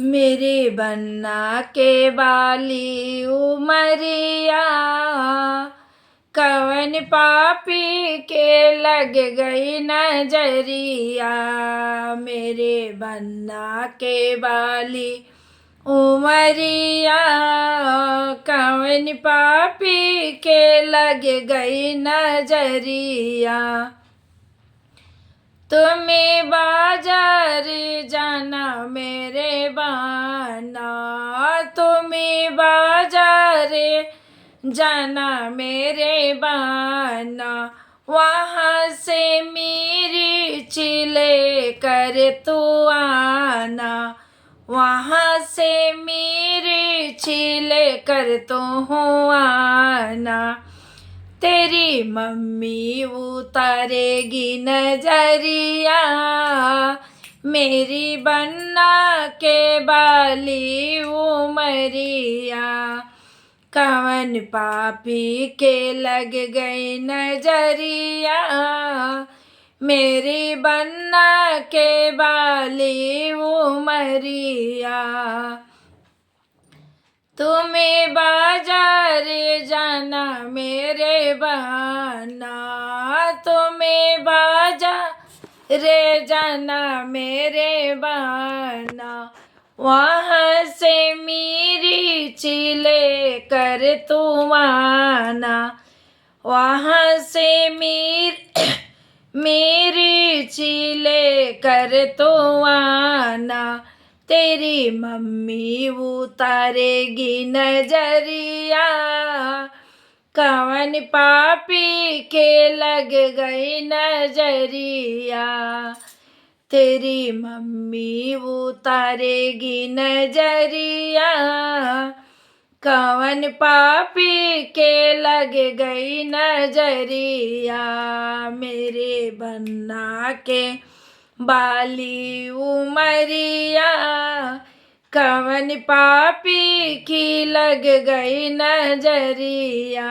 मेरे बन्ना के बाली उमरिया, कवन पापी के लग गई नजरिया। मेरे बन्ना के बाली उमरिया, कवन पापी के लग गई नजरिया। तुम्हें बाजार जाना मेरे बाना, तुम्हें बाजार जाना मेरे बाना। वहाँ से मेरी चिले कर तू आना, वहाँ से मेरी चिले कर तू आना। तेरी मम्मी उतारेगी नजरिया, मेरी बन्ना के बाली उमरिया। कवन पापी के लग गई नजरिया, मेरी बन्ना के बाली उमरिया। तुम्हें बाजार जाना मेरे बहाना, तुम्हें बाजार जाना मेरे बहाना। वहाँ से मेरी चिले कर तू आना, वहाँ से मेरी चिले कर तू आना। तेरी मम्मी उतारेगी नजरिया, कवन पापी के लग गई नजरिया। तेरी मम्मी उतारेगी नजरिया, कवन पापी के लग गई नजरिया। मेरे बन्ना के बाली उमरिया, कवन पापी की लग गई नजरिया।